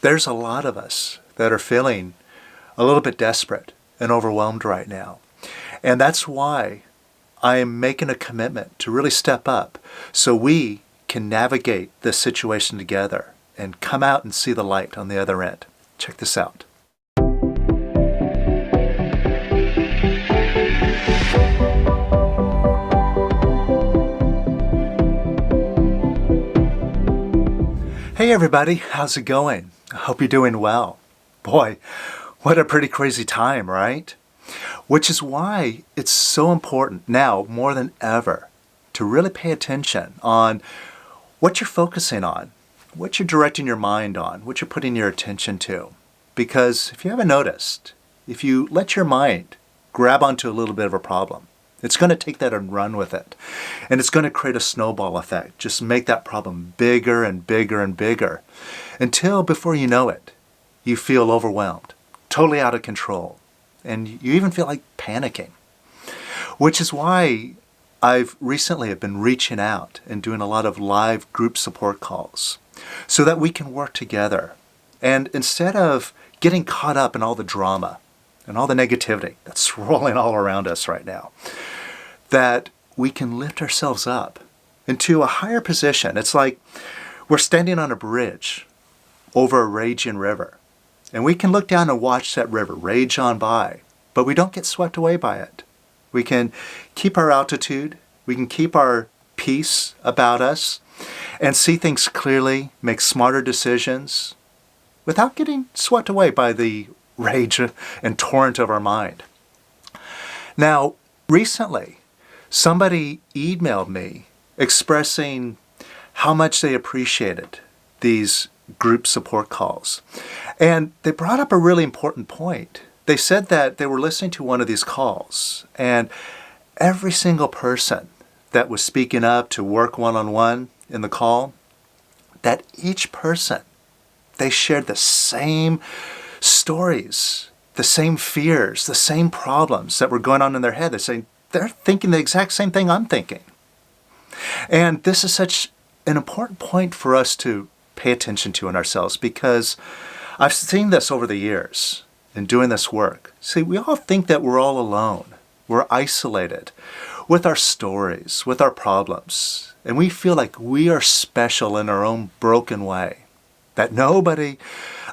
there's a lot of us that are feeling a little bit desperate and overwhelmed right now. And that's why I am making a commitment to really step up so we can navigate this situation together and come out and see the light on the other end. Check this out. Hey everybody, how's it going? I hope you're doing well. Boy, what a pretty crazy time, right? Which is why it's so important now more than ever to really pay attention on what you're focusing on, what you're directing your mind on, what you're putting your attention to. Because if you haven't noticed, if you let your mind grab onto a little bit of a problem, it's going to take that and run with it. And it's going to create a snowball effect. Just make that problem bigger and bigger and bigger until before you know it, you feel overwhelmed, totally out of control. And you even feel like panicking. Which is why I've recently been reaching out and doing a lot of live group support calls so that we can work together. And instead of getting caught up in all the drama and all the negativity that's swirling all around us right now, that we can lift ourselves up into a higher position. It's like we're standing on a bridge over a raging river. And we can look down and watch that river rage on by, but we don't get swept away by it. We can keep our altitude, we can keep our peace about us, and see things clearly, make smarter decisions, without getting swept away by the rage and torrent of our mind. Now, recently, somebody emailed me expressing how much they appreciated these group support calls. And they brought up a really important point. They said that they were listening to one of these calls, and every single person that was speaking up to work one-on-one in the call, that each person, they shared the same stories, the same fears, the same problems that were going on in their head. They're thinking the exact same thing I'm thinking. And this is such an important point for us to pay attention to in ourselves, because I've seen this over the years in doing this work. See, we all think that we're all alone. We're isolated with our stories, with our problems, and we feel like we are special in our own broken way, that nobody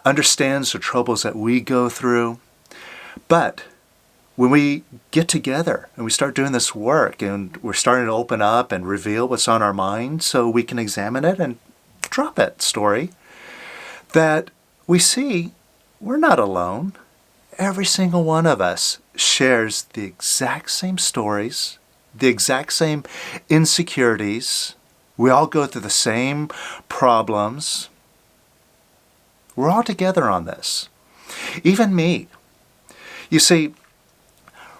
understands the troubles that we go through. But when we get together and we start doing this work and we're starting to open up and reveal what's on our mind so we can examine it and drop that story, that we see we're not alone. Every single one of us shares the exact same stories, the exact same insecurities. We all go through the same problems. We're all together on this. Even me. You see,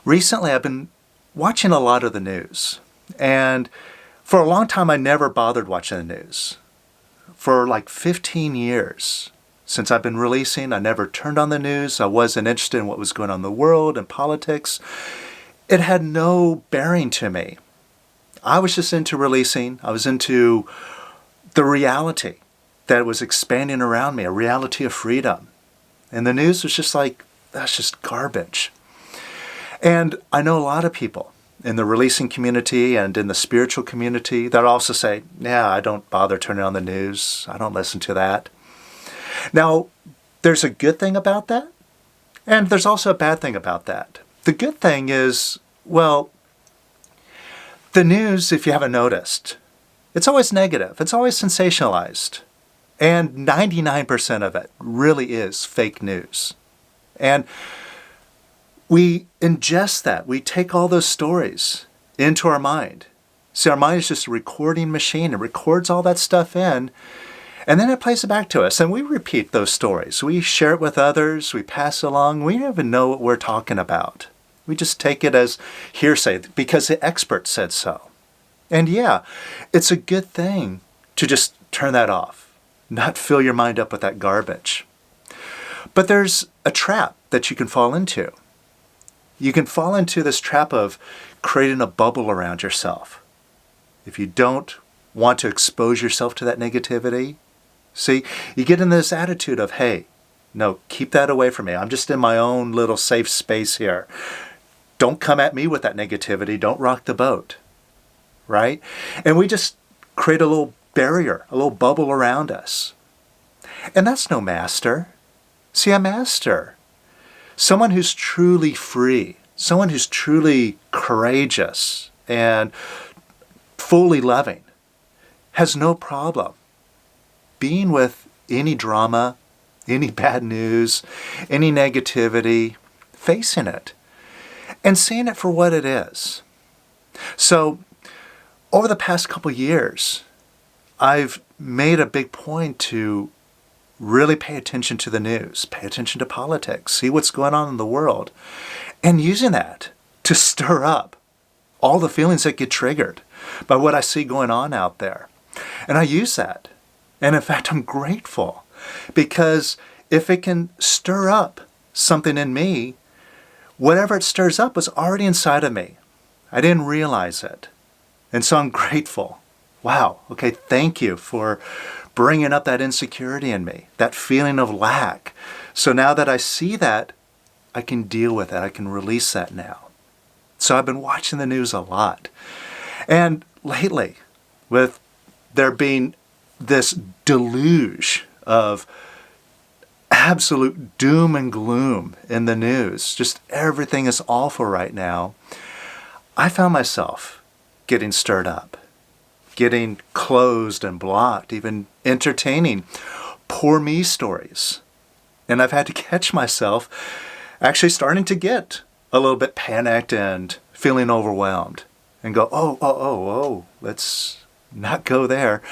recently I've been watching a lot of the news. And for a long time I never bothered watching the news. For like 15 years since I've been releasing, I never turned on the news. I wasn't interested in what was going on in the world and politics. It had no bearing to me. I was just into releasing. I was into the reality that was expanding around me, a reality of freedom. And the news was just like, that's just garbage. And I know a lot of people in the releasing community and in the spiritual community that also say, yeah, I don't bother turning on the news. I don't listen to that. Now, there's a good thing about that, and there's also a bad thing about that. The good thing is, well, the news, if you haven't noticed, it's always negative. It's always sensationalized. And 99% of it really is fake news. And we ingest that. We take all those stories into our mind. See, our mind is just a recording machine. It records all that stuff in, and then it plays it back to us. And we repeat those stories. We share it with others. We pass it along. We don't even know what we're talking about. We just take it as hearsay because the expert said so. And yeah, it's a good thing to just turn that off, not fill your mind up with that garbage. But there's a trap that you can fall into. You can fall into this trap of creating a bubble around yourself. If you don't want to expose yourself to that negativity, See, you get in this attitude of, hey, no, keep that away from me. I'm just in my own little safe space here. Don't come at me with that negativity. Don't rock the boat, right? And we just create a little barrier, a little bubble around us. And that's no master. See, a master, someone who's truly free, someone who's truly courageous and fully loving, has no problem being with any drama, any bad news, any negativity, facing it, and seeing it for what it is. So, over the past couple years, I've made a big point to really pay attention to the news, pay attention to politics, see what's going on in the world, and using that to stir up all the feelings that get triggered by what I see going on out there. And I use that. And in fact, I'm grateful, because if it can stir up something in me, whatever it stirs up was already inside of me. I didn't realize it. And so I'm grateful. Wow, okay, thank you for bringing up that insecurity in me, that feeling of lack. So now that I see that, I can deal with it. I can release that now. So I've been watching the news a lot. And lately, with there being this deluge of absolute doom and gloom in the news, just everything is awful right now, I found myself getting stirred up, getting closed and blocked, even entertaining poor me stories. And I've had to catch myself actually starting to get a little bit panicked and feeling overwhelmed and go, oh, let's not go there.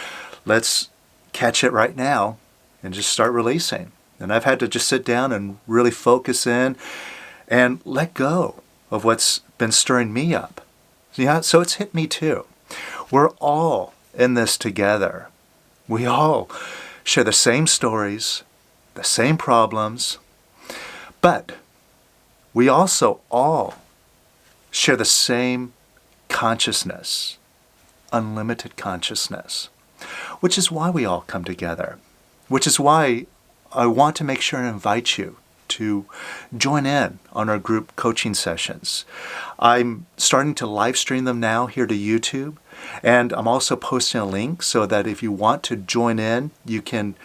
Let's catch it right now and just start releasing. And I've had to just sit down and really focus in and let go of what's been stirring me up. Yeah, so it's hit me too. We're all in this together. We all share the same stories, the same problems, but we also all share the same consciousness, unlimited consciousness, which is why we all come together, which is why I want to make sure and invite you to join in on our group coaching sessions. I'm starting to live stream them now here to YouTube, and I'm also posting a link so that if you want to join in, you can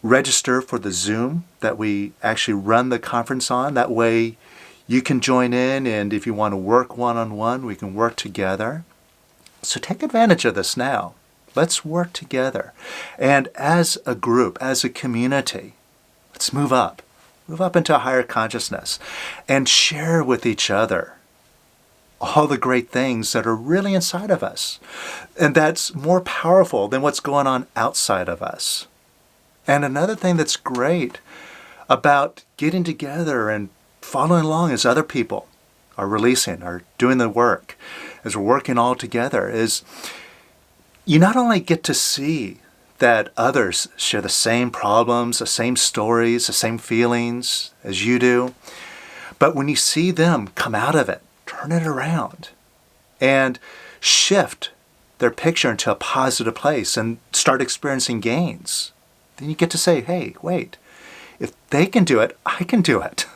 register for the Zoom that we actually run the conference on. That way you can join in, and if you want to work one-on-one, we can work together. So take advantage of this now. Let's work together. And as a group, as a community, let's move up into a higher consciousness and share with each other all the great things that are really inside of us. And that's more powerful than what's going on outside of us. And another thing that's great about getting together and following along as other people are releasing, are doing the work, as we're working all together, is you not only get to see that others share the same problems, the same stories, the same feelings as you do, but when you see them come out of it, turn it around and shift their picture into a positive place and start experiencing gains, then you get to say, hey, wait, if they can do it, I can do it.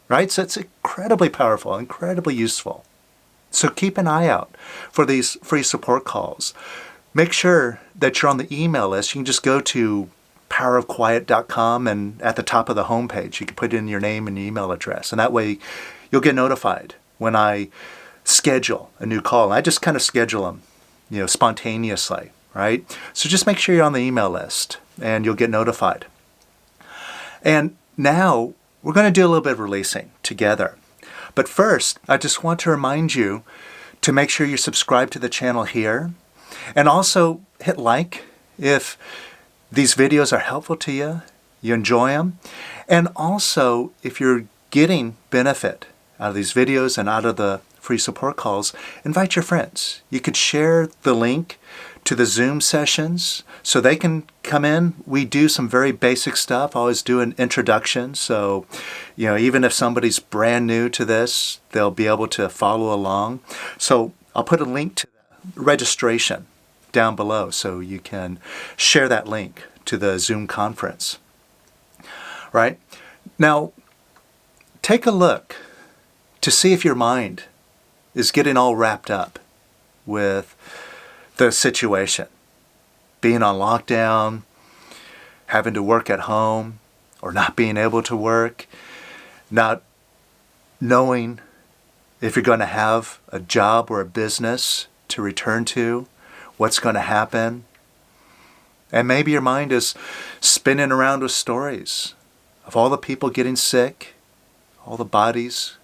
Right? So it's incredibly powerful, incredibly useful. So keep an eye out for these free support calls. Make sure that you're on the email list. You can just go to powerofquiet.com, and at the top of the homepage, you can put in your name and email address. And that way you'll get notified when I schedule a new call. And I just kind of schedule them, spontaneously, right? So just make sure you're on the email list and you'll get notified. And now we're going to do a little bit of releasing together. But first, I just want to remind you to make sure you're subscribed to the channel here. And also hit like if these videos are helpful to you, you enjoy them. And also, if you're getting benefit out of these videos and out of the free support calls, invite your friends. You could share the link to the Zoom sessions so they can come in. We do some very basic stuff. I always do an introduction. So, even if somebody's brand new to this, they'll be able to follow along. So I'll put a link to the registration down below so you can share that link to the Zoom conference, right? Now, take a look to see if your mind is getting all wrapped up with the situation. Being on lockdown, having to work at home, or not being able to work, not knowing if you're going to have a job or a business to return to, what's going to happen. And maybe your mind is spinning around with stories of all the people getting sick, all the bodies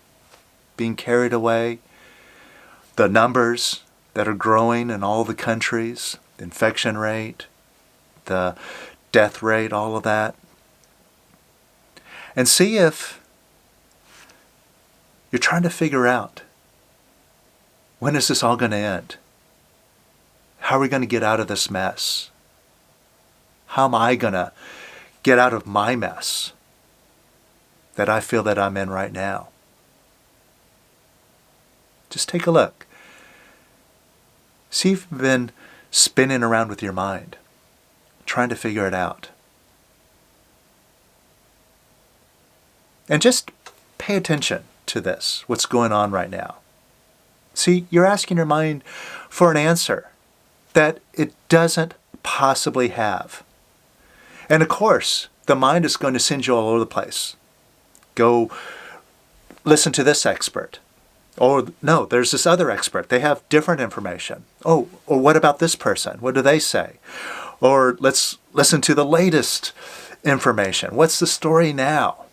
being carried away, the numbers that are growing in all the countries, the infection rate, the death rate, all of that. And see if you're trying to figure out, when is this all going to end? How are we going to get out of this mess? How am I going to get out of my mess that I feel that I'm in right now? Just take a look. See if you've been spinning around with your mind, trying to figure it out. And just pay attention to this, what's going on right now. See, you're asking your mind for an answer that it doesn't possibly have. And of course, the mind is going to send you all over the place. Go listen to this expert. Or no, there's this other expert. They have different information. Oh, or what about this person? What do they say? Or let's listen to the latest information. What's the story now?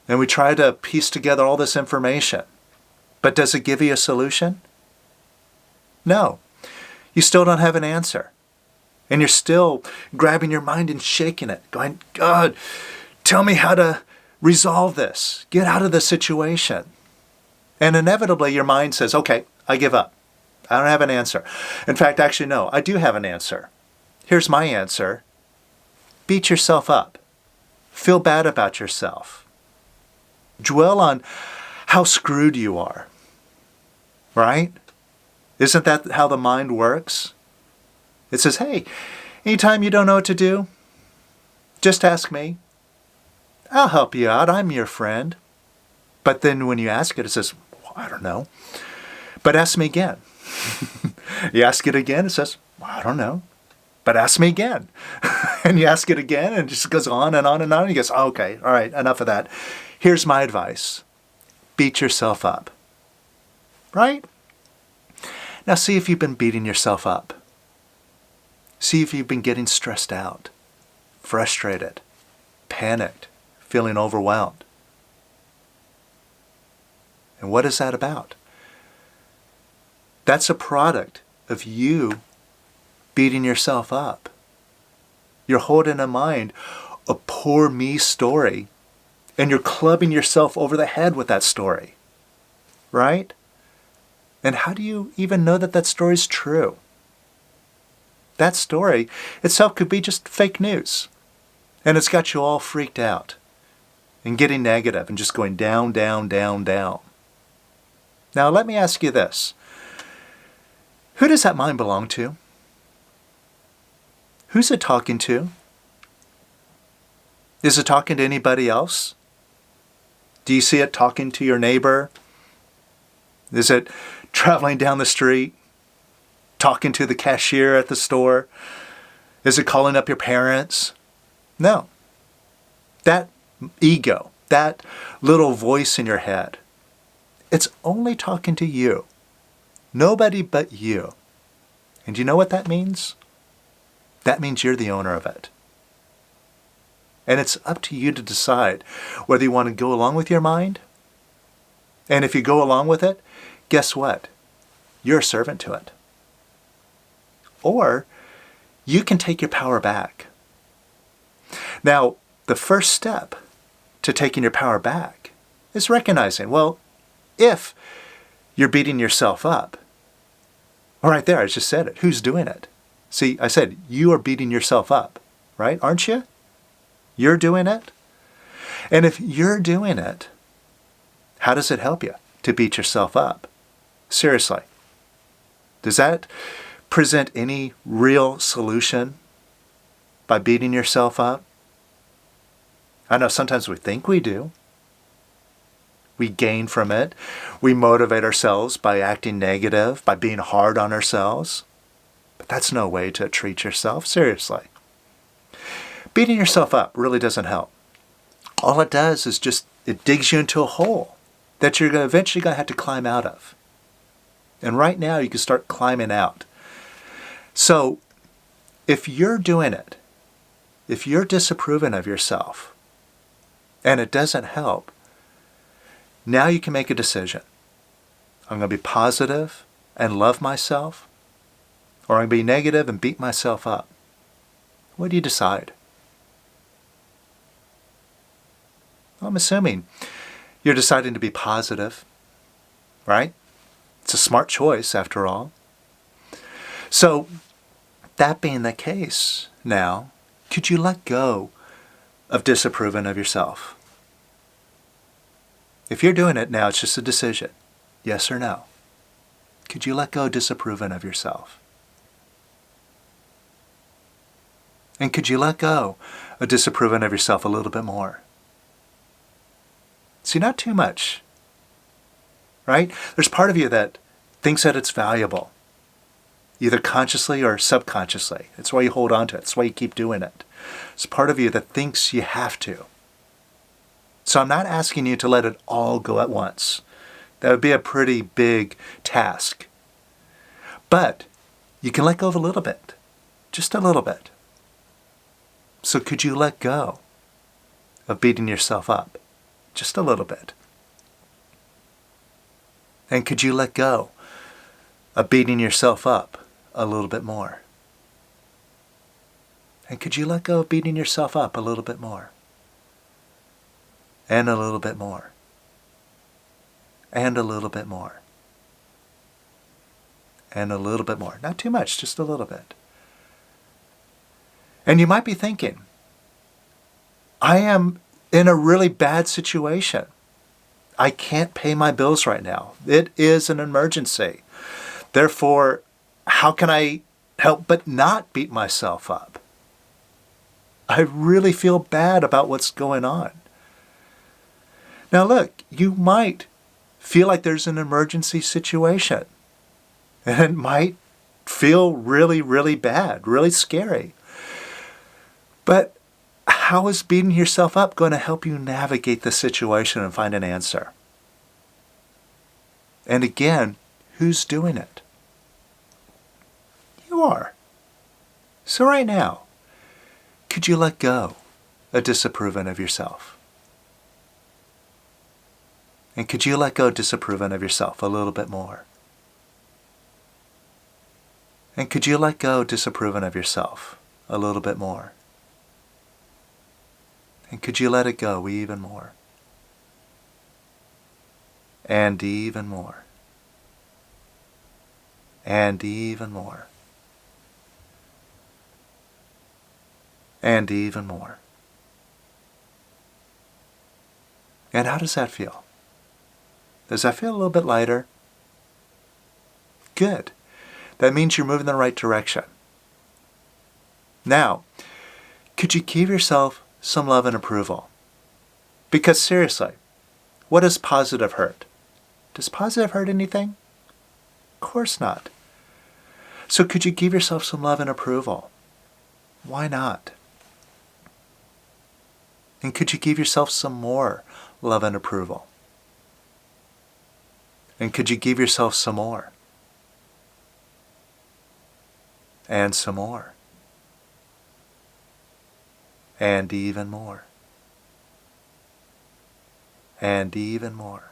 And we try to piece together all this information. But does it give you a solution? No. You still don't have an answer. And you're still grabbing your mind and shaking it, going, God, tell me how to resolve this. Get out of the situation. And inevitably your mind says, okay, I give up. I don't have an answer. In fact, actually, no, I do have an answer. Here's my answer. Beat yourself up. Feel bad about yourself. Dwell on how screwed you are. Right? Isn't that how the mind works? It says, hey, anytime you don't know what to do, just ask me. I'll help you out. I'm your friend. But then when you ask it, it says, well, I don't know. But ask me again. You ask it again, it says, well, I don't know. But ask me again. And you ask it again, and it just goes on and on and on. And he goes, oh, okay, all right, enough of that. Here's my advice. Beat yourself up. Right? Now see if you've been beating yourself up. See if you've been getting stressed out, frustrated, panicked, feeling overwhelmed. And what is that about? That's a product of you beating yourself up. You're holding in mind a poor me story, and you're clubbing yourself over the head with that story. Right? And how do you even know that that story is true? That story itself could be just fake news. And it's got you all freaked out and getting negative and just going down, down, down, down. Now let me ask you this. Who does that mind belong to? Who's it talking to? Is it talking to anybody else? Do you see it talking to your neighbor? Is it traveling down the street, talking to the cashier at the store? Is it calling up your parents? No. That ego, that little voice in your head, it's only talking to you. Nobody but you. And do you know what that means? That means you're the owner of it. And it's up to you to decide whether you want to go along with your mind. And if you go along with it, guess what? You're a servant to it. Or you can take your power back. Now, the first step to taking your power back is recognizing, well, if you're beating yourself up, all right there, I just said it. Who's doing it? See, I said, you are beating yourself up, right? Aren't you? You're doing it. And if you're doing it, how does it help you to beat yourself up? Seriously. Does that present any real solution? by beating yourself up? I know sometimes we think we do. We gain from it. We motivate ourselves by acting negative, by being hard on ourselves. But that's no way to treat yourself, seriously. Beating yourself up really doesn't help. All it does is it digs you into a hole that you're eventually going to have to climb out of. And right now you can start climbing out. So if you're doing it, if you're disapproving of yourself, and it doesn't help, now you can make a decision. I'm going to be positive and love myself, or I'm going to be negative and beat myself up. What do you decide? I'm assuming you're deciding to be positive, right? It's a smart choice, after all. So, that being the case, now, could you let go of disapproving of yourself? If you're doing it now, it's just a decision. Yes or no. Could you let go of disapproving of yourself? And could you let go of disapproving of yourself a little bit more? See, not too much, right? There's part of you that thinks that it's valuable, either consciously or subconsciously. It's why you hold on to it. It's why you keep doing it. It's part of you that thinks you have to. So I'm not asking you to let it all go at once. That would be a pretty big task. But you can let go of a little bit, just a little bit. So could you let go of beating yourself up? Just a little bit. And could you let go of beating yourself up a little bit more? And could you let go of beating yourself up a little bit more? And a little bit more. And a little bit more. And a little bit more. Not too much, just a little bit. And you might be thinking, I am in a really bad situation. I can't pay my bills right now. It is an emergency. Therefore, how can I help but not beat myself up? I really feel bad about what's going on. Now look, you might feel like there's an emergency situation. And it might feel really, really bad, really scary. But how is beating yourself up going to help you navigate the situation and find an answer? And again, who's doing it? You are. So right now, could you let go of disapproving of yourself? And could you let go of disapproving of yourself a little bit more? And could you let go of disapproving of yourself a little bit more? And could you let it go even more? And even more. And even more. And even more. And how does that feel? Does that feel a little bit lighter? Good. That means you're moving in the right direction. Now, could you give yourself some love and approval? Because seriously, what does positive hurt? Does positive hurt anything? Of course not. So could you give yourself some love and approval? Why not? And could you give yourself some more love and approval? And could you give yourself some more? And some more. And even more. And even more.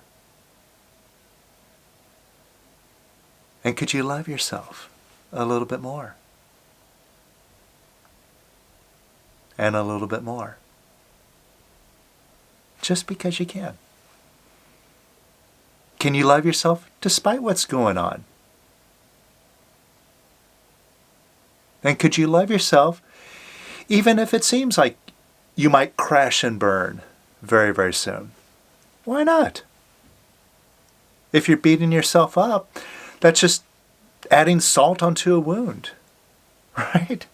And could you love yourself a little bit more? And a little bit more. Just because you can. Can you love yourself despite what's going on? And could you love yourself even if it seems like you might crash and burn very, very soon? Why not? If you're beating yourself up, that's just adding salt onto a wound, right?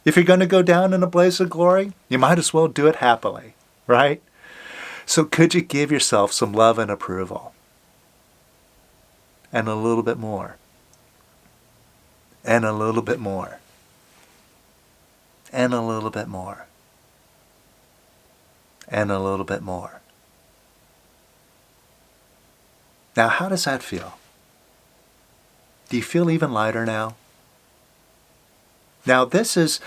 If you're going to go down in a blaze of glory, you might as well do it happily, right? So could you give yourself some love and approval? And a little bit more. And a little bit more. And a little bit more. And a little bit more. Now, how does that feel? Do you feel even lighter now? Now, this is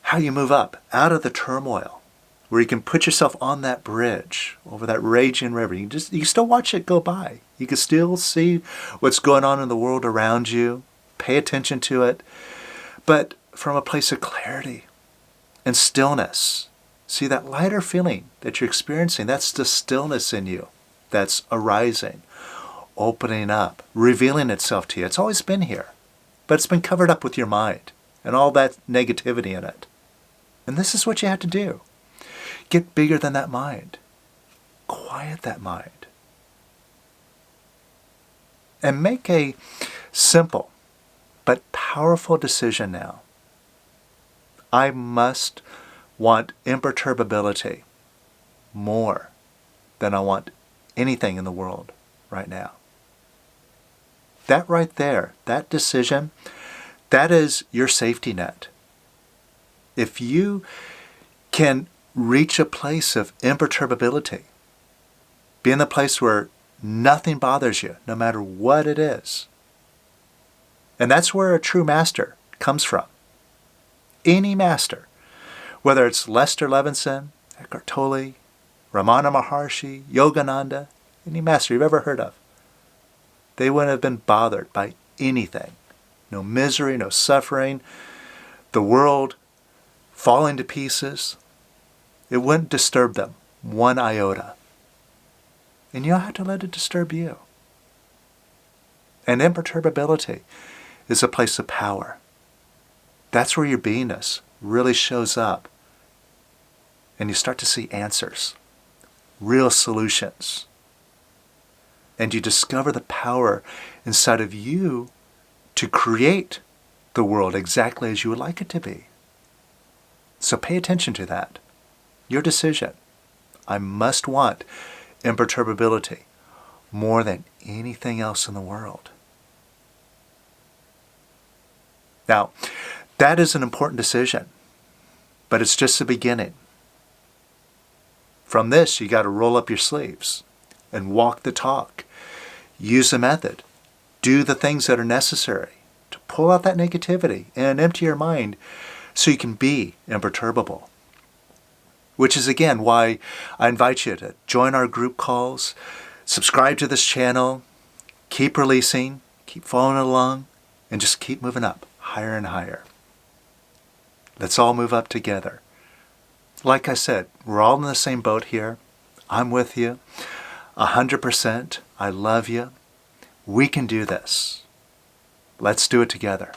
how you move up out of the turmoil, where you can put yourself on that bridge over that raging river. You can still watch it go by. You can still see what's going on in the world around you. Pay attention to it, but from a place of clarity and stillness. See, that lighter feeling that you're experiencing, that's the stillness in you that's arising, opening up, revealing itself to you. It's always been here, but it's been covered up with your mind and all that negativity in it. And this is what you have to do. Get bigger than that mind. Quiet that mind. And make a simple but powerful decision now. I must want imperturbability more than I want anything in the world right now. That right there, that decision, that is your safety net. If you can reach a place of imperturbability, be in the place where nothing bothers you, no matter what it is. And that's where a true master comes from. Any master, whether it's Lester Levenson, Eckhart Tolle, Ramana Maharshi, Yogananda, any master you've ever heard of, they wouldn't have been bothered by anything. No misery, no suffering, the world falling to pieces. It wouldn't disturb them one iota. And you don't have to let it disturb you. And imperturbability is a place of power. That's where your beingness really shows up. And you start to see answers, real solutions. And you discover the power inside of you to create the world exactly as you would like it to be. So pay attention to that. Your decision. I must want imperturbability more than anything else in the world. Now, that is an important decision, but it's just the beginning. From this, you got to roll up your sleeves and walk the talk. Use the method. Do the things that are necessary to pull out that negativity and empty your mind so you can be imperturbable. Which is, again, why I invite you to join our group calls, subscribe to this channel, keep releasing, keep following along, and just keep moving up, higher and higher. Let's all move up together. Like I said, we're all in the same boat here. I'm with you, 100%. I love you. We can do this. Let's do it together.